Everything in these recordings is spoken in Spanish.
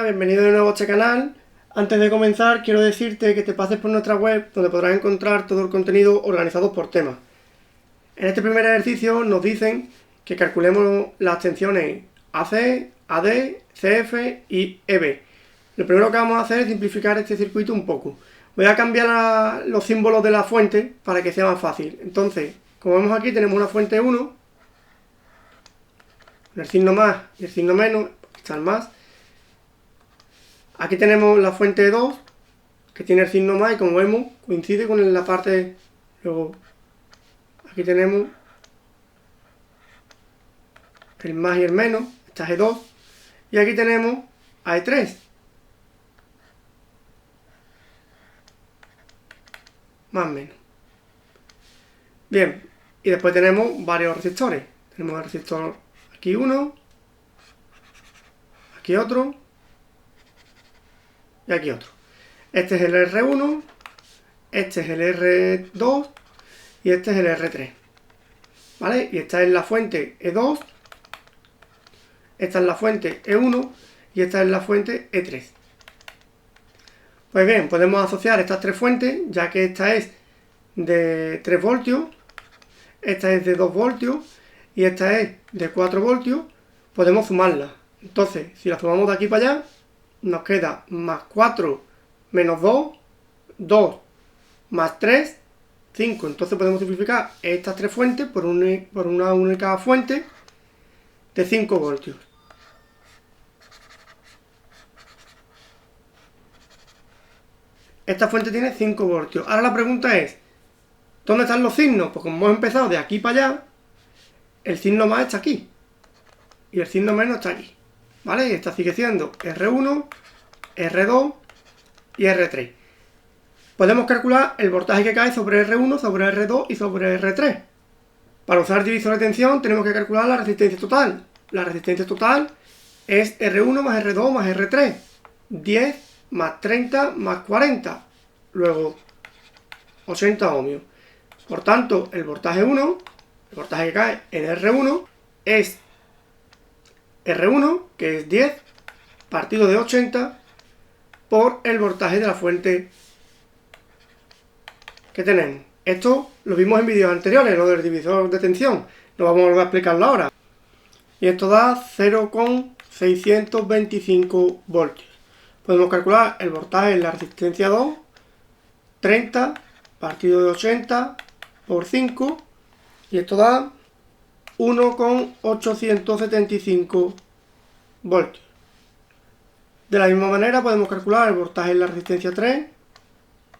buenas, bienvenido de nuevo a este canal. Antes de comenzar quiero decirte que te pases por nuestra web donde podrás encontrar todo el contenido organizado por temas. En este primer ejercicio nos dicen que calculemos las tensiones AC, AD, CF y EB. Lo primero que vamos a hacer es simplificar este circuito un poco. Voy a cambiar los símbolos de la fuente para que sea más fácil. Entonces, como vemos aquí, tenemos una fuente 1, el signo más y el signo menos, aquí está el más. Aquí tenemos la fuente 2, que tiene el signo más y como vemos coincide con la parte. Luego aquí tenemos el más y el menos, esta es E2, y aquí tenemos a E3, más o menos. Bien, y después tenemos varios resistores. Tenemos el resistor aquí uno, aquí otro y aquí otro. Este es el R1, este es el R2 y este es el R3. ¿Vale? Y esta es la fuente E2, esta es la fuente E1 y esta es la fuente E3. Pues bien, podemos asociar estas tres fuentes, ya que esta es de 3 voltios, esta es de 2 voltios y esta es de 4 voltios, podemos sumarlas. Entonces, si la sumamos de aquí para allá, nos queda más 4 menos 2, 2 más 3, 5. Entonces podemos simplificar estas tres fuentes por una única fuente de 5 voltios. Esta fuente tiene 5 voltios. Ahora la pregunta es, ¿dónde están los signos? Pues como hemos empezado de aquí para allá, el signo más está aquí y el signo menos está aquí. ¿Vale? Y esta sigue siendo R1, R2 y R3. Podemos calcular el voltaje que cae sobre R1, sobre R2 y sobre R3. Para usar el divisor de tensión tenemos que calcular la resistencia total. La resistencia total es R1 más R2 más R3. 10 más 30 más 40. Luego 80 ohmios. Por tanto, el voltaje 1, el voltaje que cae en R1, es R1, que es 10, partido de 80, por el voltaje de la fuente que tenemos. Esto lo vimos en vídeos anteriores, lo del divisor de tensión. No vamos a volver a explicarlo ahora. Y esto da 0,625 voltios. Podemos calcular el voltaje en la resistencia 2, 30 partido de 80 por 5, y esto da 1,875 voltios. De la misma manera podemos calcular el voltaje en la resistencia 3,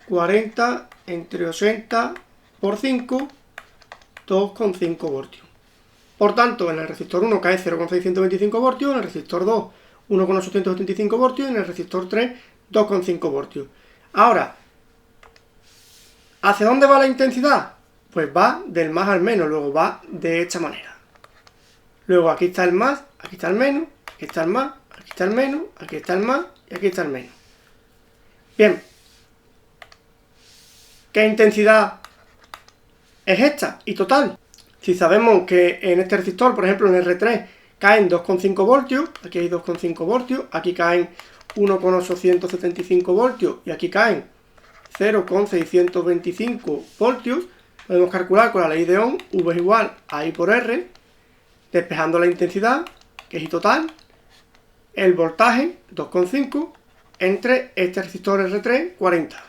40 entre 80 por 5, 2,5 voltios. Por tanto, en el resistor 1 cae 0,625 voltios, en el resistor 2 1,875 voltios y en el resistor 3 2,5 voltios. Ahora, ¿hacia dónde va la intensidad? Pues va del más al menos, luego va de esta manera. Luego aquí está el más, aquí está el menos, aquí está el más, aquí está el menos, aquí está el más y aquí está el menos. Bien, ¿qué intensidad es esta? Y total. Si sabemos que en este resistor, por ejemplo en el R3, caen 2,5 voltios, aquí hay 2,5 voltios, aquí caen 1,875 voltios y aquí caen 0,625 voltios, podemos calcular con la ley de Ohm, V es igual a I por R, despejando la intensidad, que es I total, el voltaje, 2,5, entre este resistor R3, 40.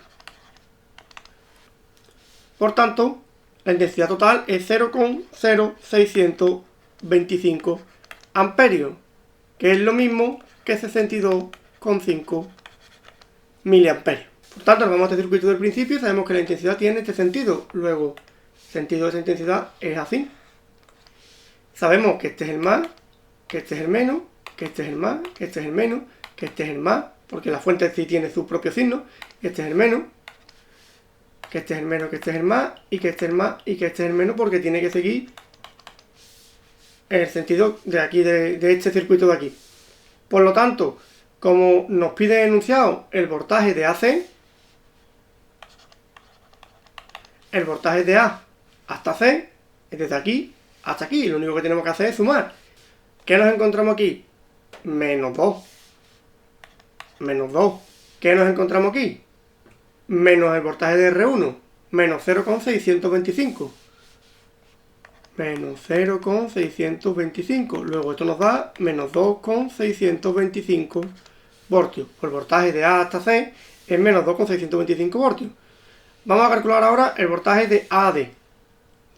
Por tanto, la intensidad total es 0,0625 amperios, que es lo mismo que 62,5 miliamperios. Por tanto, nos vamos a este circuito del principio y sabemos que la intensidad tiene este sentido. Luego, el sentido de esa intensidad es así. Sabemos que este es el más, que este es el menos, que este es el más, que este es el menos, que este es el más, porque la fuente sí tiene su propio signo, que este es el menos, que este es el menos, que este es el más, y que este es el más, y que este es el menos, porque tiene que seguir en el sentido de aquí, de este circuito de aquí. Por lo tanto, como nos pide enunciado el voltaje de AC, el voltaje de A hasta C es desde aquí hasta aquí. Lo único que tenemos que hacer es sumar. ¿Qué nos encontramos aquí? Menos 2. menos 2. ¿Qué nos encontramos aquí? Menos el voltaje de R1, menos 0,625. Menos 0,625. Luego esto nos da menos 2,625 voltios. Pues el voltaje de A hasta C es menos 2,625 voltios. Vamos a calcular ahora el voltaje de A a D.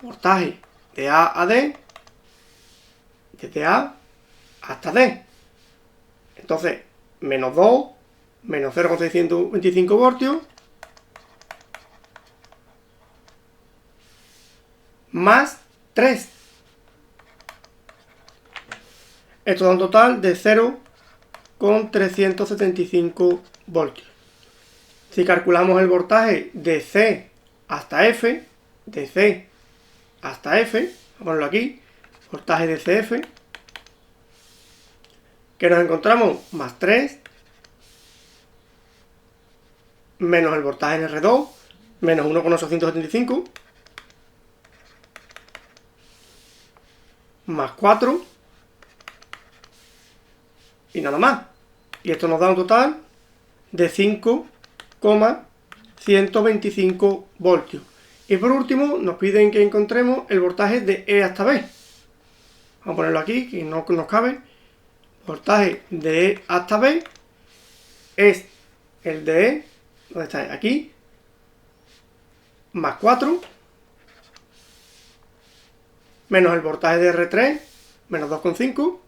Voltaje de A a D, desde A hasta D. Entonces, menos 2, menos 0,625 voltios, más 3. Esto da un total de 0,375 voltios. Si calculamos el voltaje de C hasta F, de C hasta F, vamos a ponerlo aquí, voltaje de CF, que nos encontramos más 3, menos el voltaje en R2, menos 1,875, más 4, y nada más. Y esto nos da un total de 5,125 voltios. Y por último, nos piden que encontremos el voltaje de E hasta B. Vamos a ponerlo aquí, que no nos cabe. Voltaje de E hasta B es el de E, ¿dónde está? Aquí, más 4, menos el voltaje de R3, menos 2,5,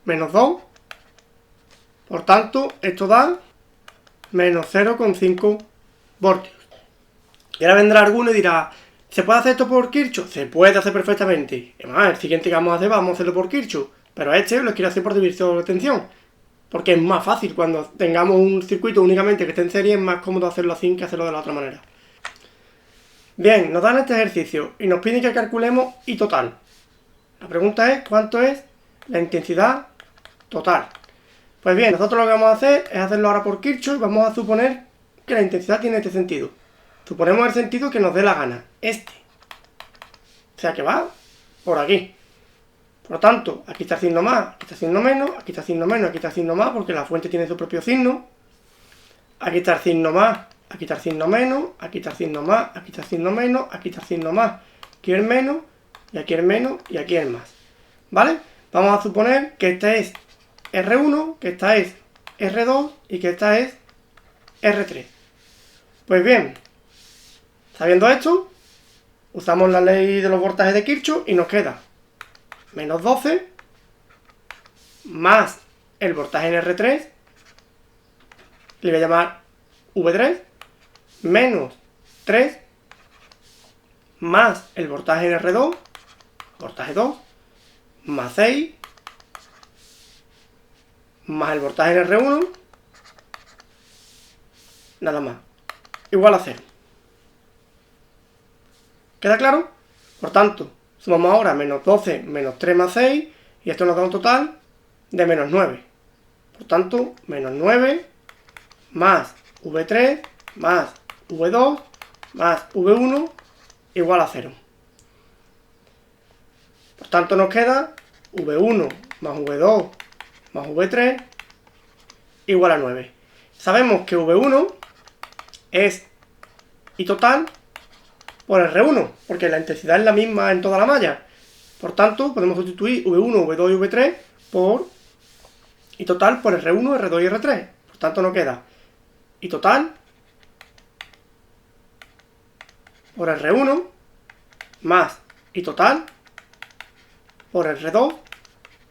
menos 2. Por tanto, esto da menos 0,5 voltios. Y ahora vendrá alguno y dirá, ¿se puede hacer esto por Kirchhoff? Se puede hacer perfectamente. Además, el siguiente que vamos a hacer, vamos a hacerlo por Kirchhoff. Pero este lo quiero hacer por división de tensión. Porque es más fácil. Cuando tengamos un circuito únicamente que esté en serie, es más cómodo hacerlo así que hacerlo de la otra manera. Bien, nos dan este ejercicio y nos piden que calculemos I total. La pregunta es, ¿cuánto es la intensidad total? Pues bien, nosotros lo que vamos a hacer es hacerlo ahora por Kirchhoff y vamos a suponer que la intensidad tiene este sentido. Suponemos el sentido que nos dé la gana, este. O sea que va por aquí. Por lo tanto, aquí está el signo más, aquí está el signo menos, aquí está el signo menos, aquí está el signo más, porque la fuente tiene su propio signo. Aquí está el signo más, aquí está el signo menos, aquí está el signo más, aquí está el signo menos, aquí está el signo más, aquí el menos, y aquí el menos, y aquí el más. ¿Vale? Vamos a suponer que esta es R1, que esta es R2 y que esta es R3. Pues bien, sabiendo esto, usamos la ley de los voltajes de Kirchhoff y nos queda menos 12 más el voltaje en R3, le voy a llamar V3, menos 3 más el voltaje en R2, voltaje 2, más 6, más el voltaje en R1, nada más, igual a 0. ¿Queda claro? Por tanto, sumamos ahora menos 12 menos 3 más 6 y esto nos da un total de menos 9. Por tanto, menos 9 más V3 más V2 más V1 igual a 0. Por tanto, nos queda V1 más V2 más V3 igual a 9. Sabemos que V1 es I total por R1, porque la intensidad es la misma en toda la malla. Por tanto, podemos sustituir V1, V2 y V3 por I total por R1, R2 y R3. Por tanto, nos queda I total por R1 más I total por R2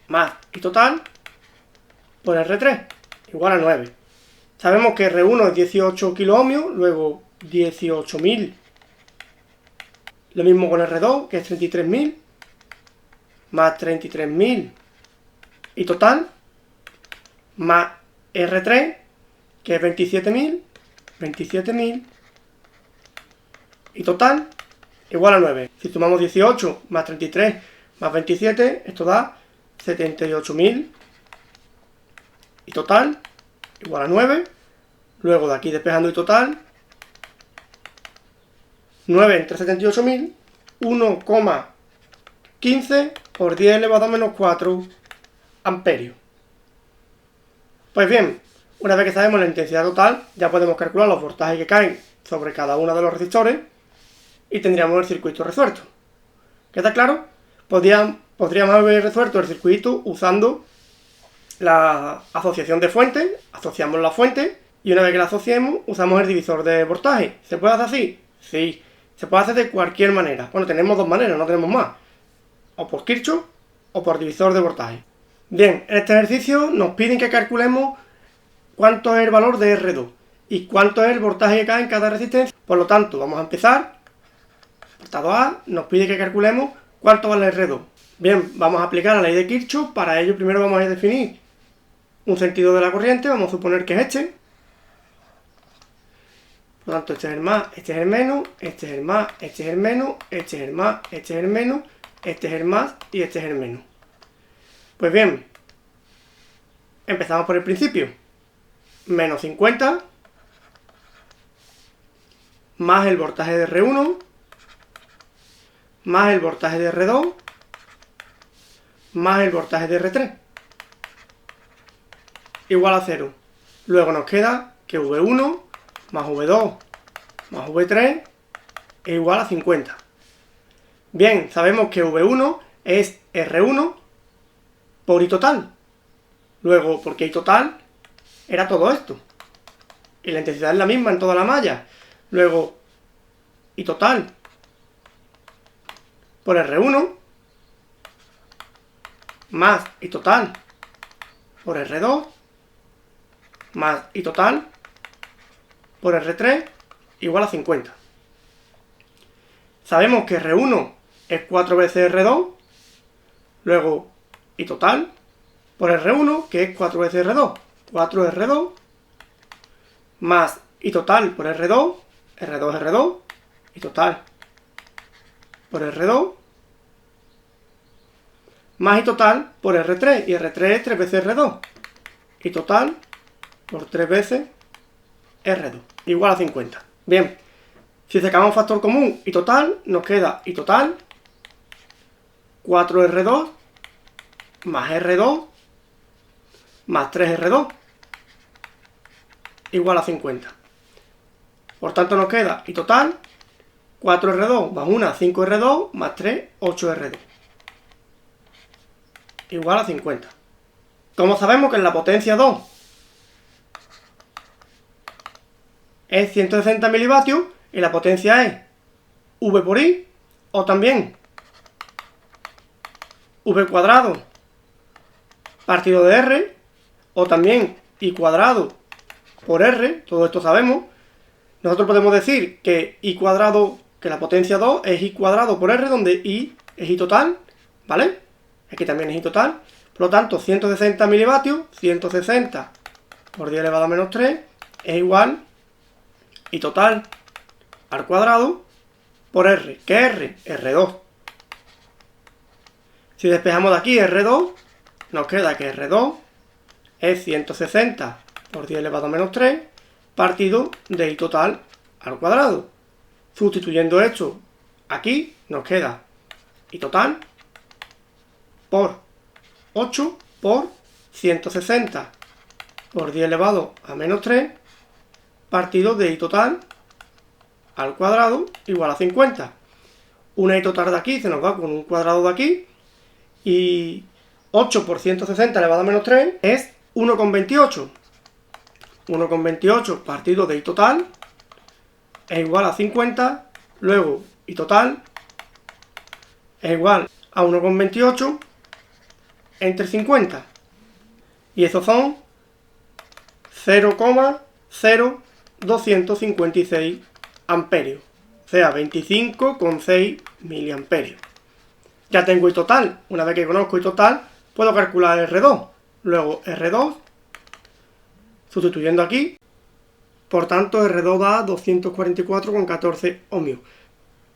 más I total por R3 igual a 9. Sabemos que R1 es 18 kiloohmios, luego 18.000. Lo mismo con R2, que es 33.000, más 33.000 y total, más R3, que es 27.000, 27.000 y total, igual a 9. Si sumamos 18 más 33 más 27, esto da 78.000 y total, igual a 9. Luego de aquí despejando y total, 9 entre 78.000, 1,15 por 10 elevado a menos 4 amperios. Pues bien, una vez que sabemos la intensidad total, ya podemos calcular los voltajes que caen sobre cada uno de los resistores y tendríamos el circuito resuelto. ¿Queda claro? Podríamos haber resuelto el circuito usando la asociación de fuentes, asociamos la fuente y una vez que la asociemos usamos el divisor de voltaje. ¿Se puede hacer así? Sí, se puede hacer de cualquier manera. Bueno, tenemos dos maneras, no tenemos más. O por Kirchhoff o por divisor de voltaje. Bien, en este ejercicio nos piden que calculemos cuánto es el valor de R2 y cuánto es el voltaje que cae en cada resistencia. Por lo tanto, vamos a empezar. Apartado A nos pide que calculemos cuánto vale R2. Bien, vamos a aplicar la ley de Kirchhoff. Para ello primero vamos a definir un sentido de la corriente, vamos a suponer que es este. Por lo tanto, este es el más, este es el menos, este es el más, este es el menos, este es el más, este es el menos, este es el más y este es el menos. Pues bien, empezamos por el principio. Menos 50 más el voltaje de R1 más el voltaje de R2 más el voltaje de R3 igual a 0. Luego nos queda que V1 más V2 más V3 es igual a 50. Bien, sabemos que V1 es R1 por I total. Luego, porque I total era todo esto. Y la intensidad es la misma en toda la malla. Luego, I total por R1 más I total por R2 más I total por R3 igual a 50. Sabemos que R1 es 4 veces R2, luego I total por R1, que es 4 veces R2, 4R2, más I total por R2, R2, I total por R2, más I total por R3, y R3 es 3 veces R2, I total por 3 veces R2, igual a 50. Bien, si sacamos factor común I total, nos queda I total 4R2 más R2 más 3R2 igual a 50. Por tanto nos queda I total 4R2 más 1, 5R2 más 3, 8R2 igual a 50. Como sabemos que en la potencia 2 es 160 milivatios y la potencia es V por I, o también V cuadrado partido de R, o también I cuadrado por R, todo esto sabemos. Nosotros podemos decir que I cuadrado, que la potencia 2 es I cuadrado por R, donde I es I total, ¿vale? Aquí también es I total. Por lo tanto, 160 milivatios, 160 por 10 elevado a menos 3, es igual I total al cuadrado por R. ¿Qué es R? R2. Si despejamos de aquí R2, nos queda que R2 es 160 por 10 elevado a menos 3 partido de I total al cuadrado. Sustituyendo esto aquí, nos queda I total por 8 por 160 por 10 elevado a menos 3 partido de I total al cuadrado igual a 50. Una I total de aquí se nos va con un cuadrado de aquí y 8 por 160 elevado a menos 3 es 1,28. 1,28 partido de I total es igual a 50, luego I total es igual a 1,28 entre 50. Y esos son 0,0256 amperios. O sea, 25,6 miliamperios. Ya tengo I total. Una vez que conozco I total, puedo calcular R2. Luego R2, sustituyendo aquí, por tanto R2 da 244,14 ohmios.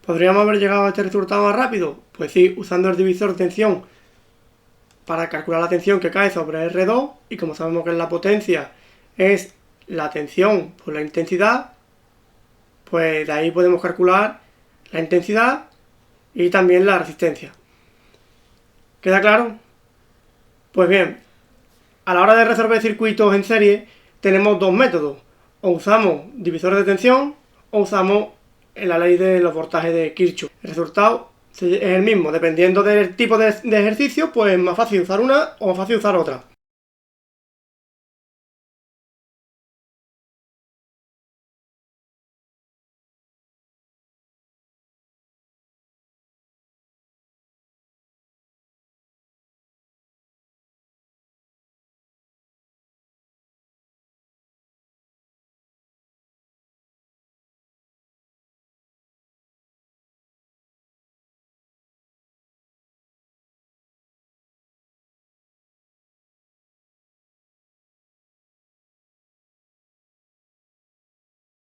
¿Podríamos haber llegado a este resultado más rápido? Pues sí, usando el divisor de tensión para calcular la tensión que cae sobre R2, y como sabemos que la potencia es la tensión por la intensidad, pues de ahí podemos calcular la intensidad y también la resistencia. ¿Queda claro? Pues bien, A la hora de resolver circuitos en serie tenemos dos métodos. O usamos divisores de tensión o usamos la ley de los voltajes de Kirchhoff. El resultado es el mismo. Dependiendo del tipo de ejercicio, pues es más fácil usar una o más fácil usar otra.